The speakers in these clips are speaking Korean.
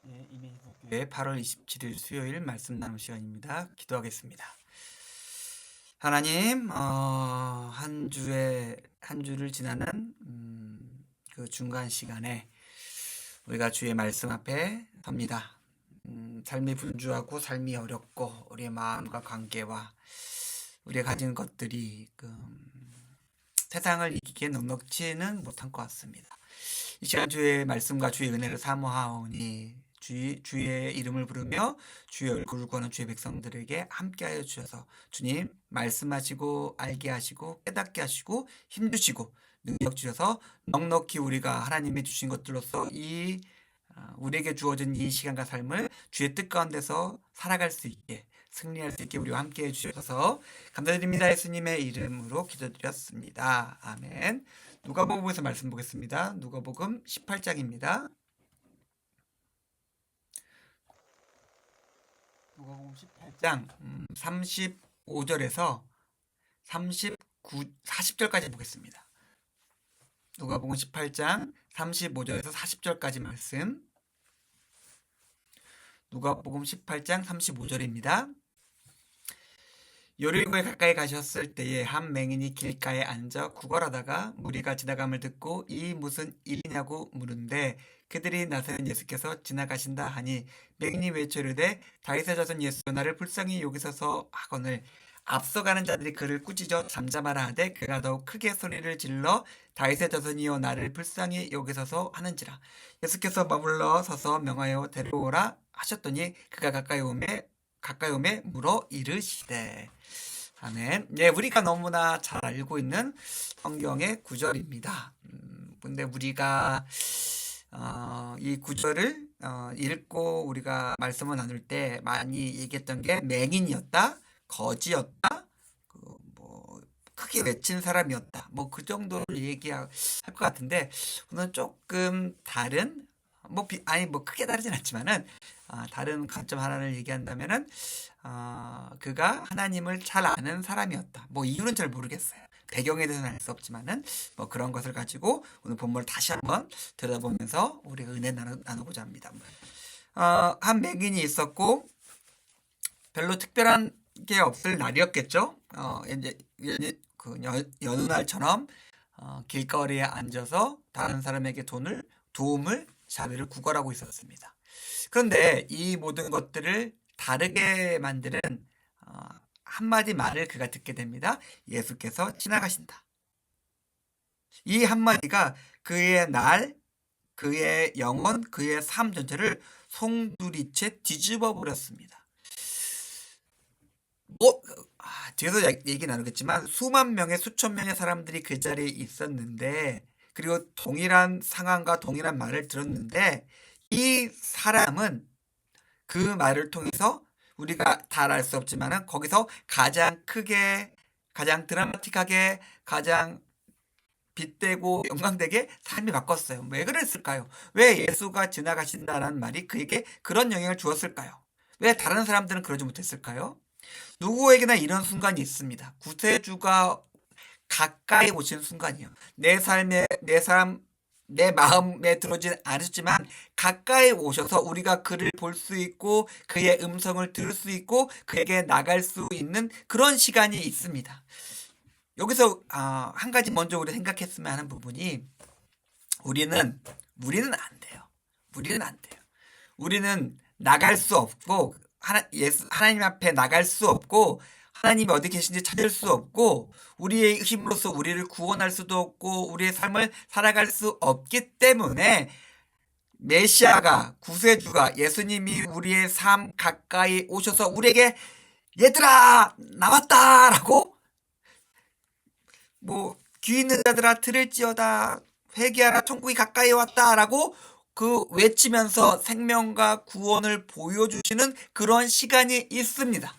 예, 이민희교회 8월 27일 수요일 말씀 나눔 시간입니다. 기도하겠습니다. 하나님, 한 주를 지나는 그 중간 시간에 우리가 주의 말씀 앞에 섭니다. 삶이 분주하고 삶이 어렵고 우리의 마음과 관계와 우리가 가진 것들이 세상을 이기기에 넉넉지는 못한 것 같습니다. 이 시간 주의 말씀과 주의 은혜를 사모하오니 주의 이름을 부르며 주의 얼굴을 구하는 주의 백성들에게 함께하여 주셔서 주님 말씀하시고 알게 하시고 깨닫게 하시고 힘주시고 능력 주셔서 넉넉히 우리가 하나님이 주신 것들로서 우리에게 주어진 이 시간과 삶을 주의 뜻 가운데서 살아갈 수 있게 승리할 수 있게 우리와 함께해 주셔서 감사드립니다. 예수님의 이름으로 기도드렸습니다. 아멘. 누가복음에서 말씀 보겠습니다. 누가복음 18장입니다. 누가복음 18장 35절에서 40절까지 보겠습니다. 누가복음 18장 35절에서 40절까지 말씀. 누가복음 18장 35절입니다. 요리고에 가까이 가셨을 때에 한 맹인이 길가에 앉아 구걸하다가 무리가 지나감을 듣고 이 무슨 일이냐고 물은데 그들이 나서는 예수께서 지나가신다 하니 맹인이 외쳐 이르되 다윗의 자손 예수여 나를 불쌍히 여기소서 하거늘 앞서가는 자들이 그를 꾸짖어 잠잠하라 하되 그가 더욱 크게 소리를 질러 다윗의 자손이여 나를 불쌍히 여기소서 하는지라. 예수께서 머물러 서서 명하여 데려오라 하셨더니 그가 가까이 오매 물어 이르시되. 아멘. 예, 우리가 너무나 잘 알고 있는 성경의 구절입니다. 근데 우리가 이 구절을 읽고 우리가 말씀을 나눌 때 많이 얘기했던 게 맹인이었다, 거지였다, 크게 외친 사람이었다. 그 정도를 얘기할 것 같은데 오늘 조금 다른 크게 다르진 않지만은 다른 관점 하나를 얘기한다면은 그가 하나님을 잘 아는 사람이었다. 이유는 잘 모르겠어요. 배경에 대해서는 알 수 없지만은 그런 것을 가지고 오늘 본문을 다시 한번 들여다보면서 우리가 은혜 나누고자 합니다. 한 맹인이 있었고 별로 특별한 게 없을 날이었겠죠. 이제 여느 날처럼 길거리에 앉아서 다른 사람에게 도움을 자비를 구걸하고 있었습니다. 그런데 이 모든 것들을 다르게 만드는 한마디 말을 그가 듣게 됩니다. 예수께서 지나가신다. 이 한마디가 그의 날, 그의 영혼, 그의 삶 전체를 송두리째 뒤집어 버렸습니다. 뒤에서 얘기 나누겠지만 수만 명의 수천 명의 사람들이 그 자리에 있었는데 그리고 동일한 상황과 동일한 말을 들었는데 이 사람은 그 말을 통해서 우리가 다 알 수 없지만은 거기서 가장 크게, 가장 드라마틱하게, 가장 빛되고 영광되게 삶이 바꿨어요. 왜 그랬을까요? 왜 예수가 지나가신다는 말이 그에게 그런 영향을 주었을까요? 왜 다른 사람들은 그러지 못했을까요? 누구에게나 이런 순간이 있습니다. 구세주가 가까이 오신 순간이요. 내 마음에 들어오진 않았지만 가까이 오셔서 우리가 그를 볼 수 있고 그의 음성을 들을 수 있고 그에게 나갈 수 있는 그런 시간이 있습니다. 여기서 한 가지 먼저 우리 생각했으면 하는 부분이 우리는 안 돼요. 우리는 안 돼요. 우리는 나갈 수 없고 하나님 앞에 나갈 수 없고 하나님이 어디 계신지 찾을 수 없고 우리의 힘으로서 우리를 구원할 수도 없고 우리의 삶을 살아갈 수 없기 때문에 메시아가 구세주가 예수님이 우리의 삶 가까이 오셔서 우리에게 얘들아 나왔다라고 귀 있는 자들아 들을지어다 회개하라 천국이 가까이 왔다라고 외치면서 생명과 구원을 보여주시는 그런 시간이 있습니다.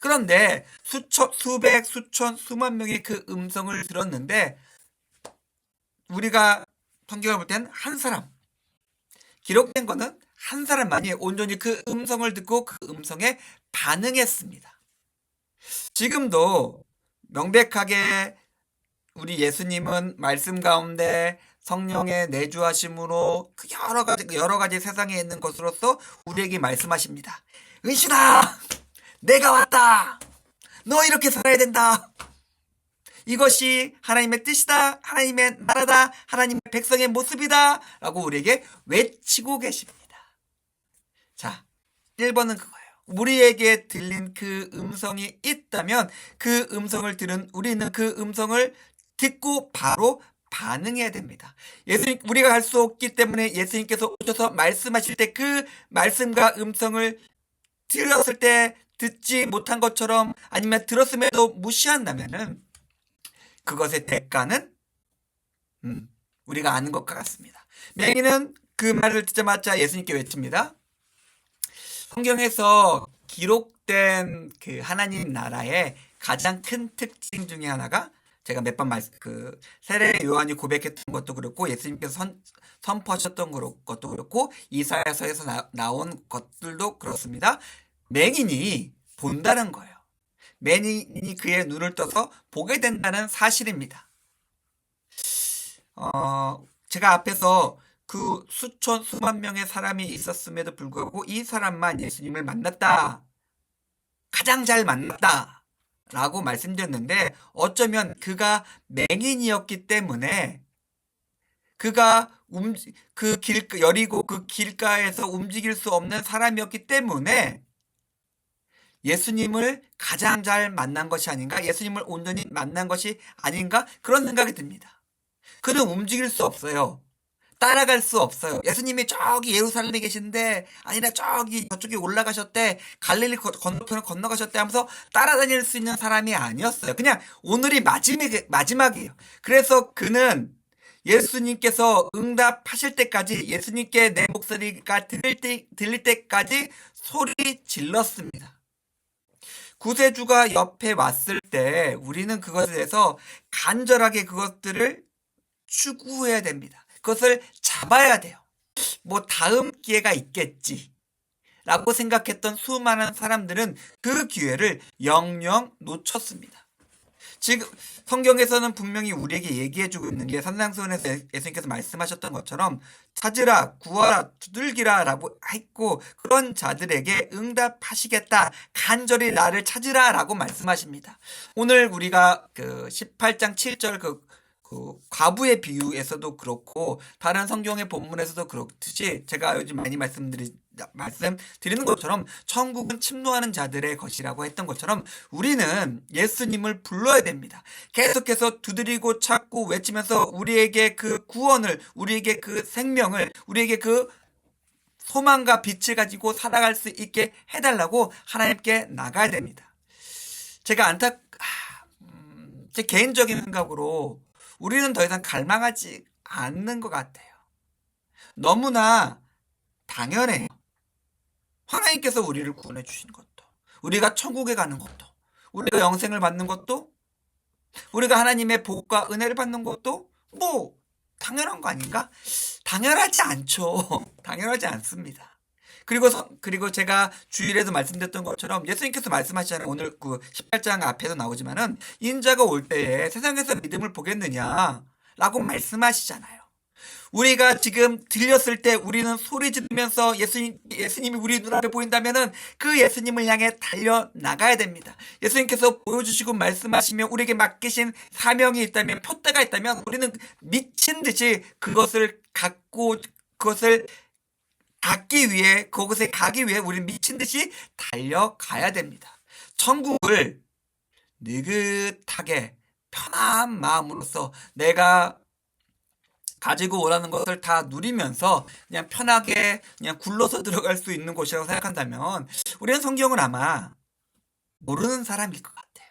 그런데 수백, 수천, 수만 명이 그 음성을 들었는데 우리가 성경을 볼 때는 한 사람, 기록된 거는 한 사람만이 온전히 그 음성을 듣고 그 음성에 반응했습니다. 지금도 명백하게 우리 예수님은 말씀 가운데 성령의 내주하심으로 그 여러 가지 세상에 있는 것으로서 우리에게 말씀하십니다. 은신아, 내가 왔다. 너 이렇게 살아야 된다. 이것이 하나님의 뜻이다. 하나님의 나라다. 하나님의 백성의 모습이다. 라고 우리에게 외치고 계십니다. 자, 1번은 그거예요. 우리에게 들린 그 음성이 있다면 그 음성을 들은 우리는 그 음성을 듣고 바로 반응해야 됩니다. 우리가 갈 수 없기 때문에 예수님께서 오셔서 말씀하실 때 그 말씀과 음성을 들었을 때 듣지 못한 것처럼 아니면 들었음에도 무시한다면은 그것의 대가는 우리가 아는 것과 같습니다. 맹인은 그 말을 듣자마자 예수님께 외칩니다. 성경에서 기록된 그 하나님 나라의 가장 큰 특징 중에 하나가 제가 몇 번 세례 요한이 고백했던 것도 그렇고 예수님께서 선포하셨던 것도 그렇고 이사야서에서 나온 것들도 그렇습니다. 맹인이 본다는 거예요. 맹인이 그의 눈을 떠서 보게 된다는 사실입니다. 제가 앞에서 그 수천 수만 명의 사람이 있었음에도 불구하고 이 사람만 예수님을 만났다. 가장 잘 만났다. 라고 말씀드렸는데 어쩌면 그가 맹인이었기 때문에 그가 여리고 그 길가에서 움직일 수 없는 사람이었기 때문에 예수님을 가장 잘 만난 것이 아닌가? 예수님을 온전히 만난 것이 아닌가? 그런 생각이 듭니다. 그는 움직일 수 없어요. 따라갈 수 없어요. 예수님이 저기 예루살렘에 계신데 아니라 저쪽에 올라가셨대, 갈릴리 건너편을 건너가셨대 하면서 따라다닐 수 있는 사람이 아니었어요. 그냥 오늘이 마지막이에요. 그래서 그는 예수님께서 응답하실 때까지, 예수님께 내 목소리가 들릴 때까지 소리 질렀습니다. 구세주가 옆에 왔을 때 우리는 그것에 대해서 간절하게 그것들을 추구해야 됩니다. 그것을 잡아야 돼요. 뭐 다음 기회가 있겠지 라고 생각했던 수많은 사람들은 그 기회를 영영 놓쳤습니다. 지금 성경에서는 분명히 우리에게 얘기해주고 있는 게 산상수훈에서 예수님께서 말씀하셨던 것처럼 찾으라, 구하라, 두들기라 라고 했고 그런 자들에게 응답하시겠다. 간절히 나를 찾으라 라고 말씀하십니다. 오늘 우리가 그 18장 7절 그 과부의 비유에서도 그렇고 다른 성경의 본문에서도 그렇듯이 제가 요즘 많이 말씀드리는 것처럼 천국은 침노하는 자들의 것이라고 했던 것처럼 우리는 예수님을 불러야 됩니다. 계속해서 두드리고 찾고 외치면서 우리에게 그 구원을, 우리에게 그 생명을, 우리에게 그 소망과 빛을 가지고 살아갈 수 있게 해달라고 하나님께 나가야 됩니다. 제가 제 개인적인 생각으로 우리는 더 이상 갈망하지 않는 것 같아요. 너무나 당연해요. 하나님께서 우리를 구원해 주신 것도, 우리가 천국에 가는 것도, 우리가 영생을 받는 것도, 우리가 하나님의 복과 은혜를 받는 것도 뭐 당연한 거 아닌가? 당연하지 않죠. 당연하지 않습니다. 그리고 제가 주일에도 말씀드렸던 것처럼 예수님께서 말씀하시잖아요. 오늘 그 18장 앞에도 나오지만은 인자가 올 때에 세상에서 믿음을 보겠느냐 라고 말씀하시잖아요. 우리가 지금 들렸을 때 우리는 소리 지르면서 예수님이 우리 눈앞에 보인다면은 그 예수님을 향해 달려나가야 됩니다. 예수님께서 보여주시고 말씀하시며 우리에게 맡기신 사명이 있다면, 표대가 있다면 우리는 미친 듯이 그것을 갖고 그것을 그곳에 가기 위해 우리는 미친 듯이 달려가야 됩니다. 천국을 느긋하게 편한 마음으로서 내가 가지고 오라는 것을 다 누리면서 그냥 편하게 그냥 굴러서 들어갈 수 있는 곳이라고 생각한다면 우리는 성경을 아마 모르는 사람일 것 같아요.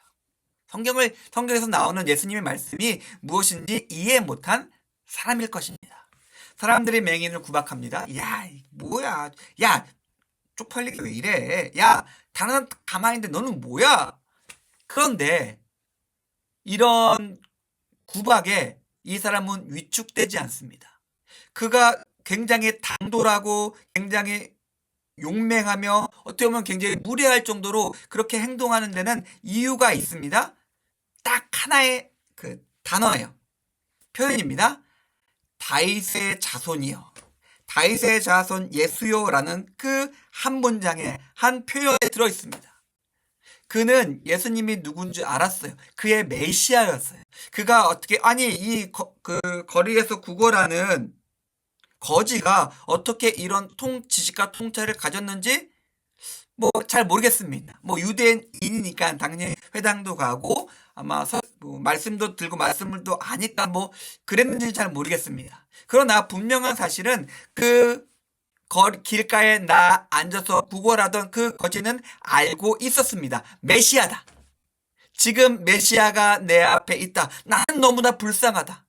성경에서 나오는 예수님의 말씀이 무엇인지 이해 못한 사람일 것입니다. 사람들이 맹인을 구박합니다. 야, 뭐야? 야, 쪽팔리게 왜 이래? 야, 다른 가만히 있는데 너는 뭐야? 그런데 이런 구박에 이 사람은 위축되지 않습니다. 그가 굉장히 당돌하고 굉장히 용맹하며 어떻게 보면 굉장히 무례할 정도로 그렇게 행동하는 데는 이유가 있습니다. 딱 하나의 그 단어예요. 표현입니다. 다윗의 자손이요. 다윗의 자손 예수요라는 그 한 문장에 한 표현에 들어 있습니다. 그는 예수님이 누군지 알았어요. 그의 메시아였어요. 그가 어떻게 이 거리에서 구걸하는 거지가 어떻게 이런 지식과 통찰을 가졌는지 잘 모르겠습니다. 유대인이니까 당연히 회당도 가고 아마 말씀도 들고 말씀을도 아니까 그랬는지 잘 모르겠습니다. 그러나 분명한 사실은 그 길가에 앉아서 구걸하던 그 거지는 알고 있었습니다. 메시아다. 지금 메시아가 내 앞에 있다. 나는 너무나 불쌍하다.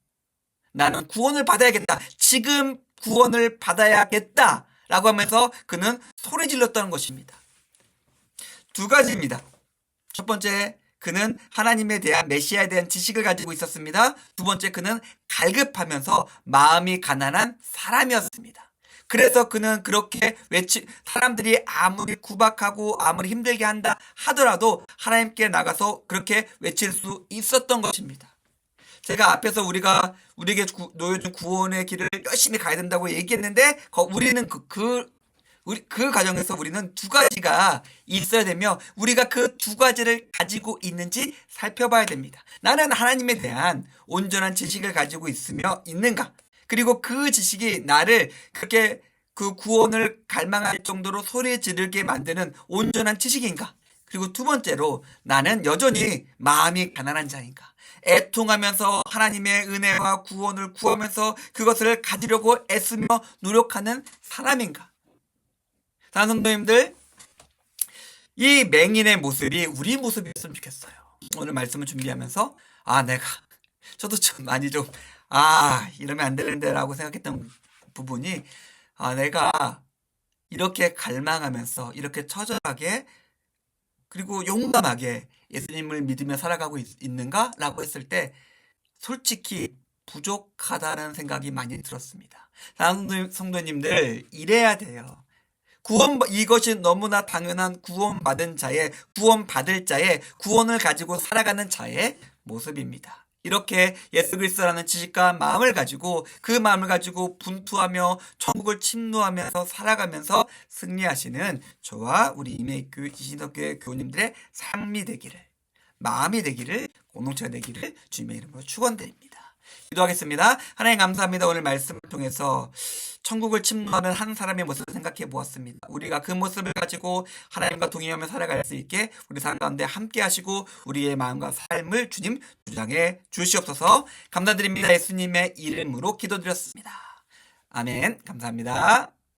나는 구원을 받아야겠다. 지금 구원을 받아야겠다. 라고 하면서 그는 소리 질렀다는 것입니다. 두 가지입니다. 첫 번째, 그는 하나님에 대한 메시아에 대한 지식을 가지고 있었습니다. 두 번째, 그는 갈급하면서 마음이 가난한 사람이었습니다. 그래서 그는 그렇게 사람들이 아무리 구박하고 아무리 힘들게 한다 하더라도 하나님께 나가서 그렇게 외칠 수 있었던 것입니다. 제가 앞에서 우리에게 놓여준 구원의 길을 열심히 가야 된다고 얘기했는데 우리는 그 과정에서 우리는 두 가지가 있어야 되며 우리가 그 두 가지를 가지고 있는지 살펴봐야 됩니다. 나는 하나님에 대한 온전한 지식을 가지고 있는가? 그리고 그 지식이 나를 그렇게 그 구원을 갈망할 정도로 소리 지르게 만드는 온전한 지식인가? 그리고 두 번째로 나는 여전히 마음이 가난한 자인가? 애통하면서 하나님의 은혜와 구원을 구하면서 그것을 가지려고 애쓰며 노력하는 사람인가? 사랑하는 성도님들, 이 맹인의 모습이 우리 모습이었으면 좋겠어요. 오늘 말씀을 준비하면서 저도 좀 많이 이러면 안 되는데 라고 생각했던 부분이 내가 이렇게 갈망하면서 이렇게 처절하게 그리고 용감하게 예수님을 믿으며 살아가고 있는가? 라고 했을 때 솔직히 부족하다는 생각이 많이 들었습니다. 사랑하는 성도님들, 이래야 돼요. 이것이 너무나 당연한 구원받은 자의, 구원받을 자의, 구원을 가지고 살아가는 자의 모습입니다. 이렇게 예수 그리스도라는 지식과 마음을 가지고 그 마음을 가지고 분투하며 천국을 침노하면서 살아가면서 승리하시는 저와 우리 임해교회 지신덕교회 교우님들의 삶이 되기를, 마음이 되기를, 공동체가 되기를 주님의 이름으로 축원드립니다. 기도하겠습니다. 하나님 감사합니다. 오늘 말씀을 통해서 천국을 침노하는 한 사람의 모습을 생각해 보았습니다. 우리가 그 모습을 가지고 하나님과 동행하며 살아갈 수 있게 우리 삶 가운데 함께 하시고 우리의 마음과 삶을 주님 주장해 주시옵소서. 감사드립니다. 예수님의 이름으로 기도드렸습니다. 아멘. 감사합니다.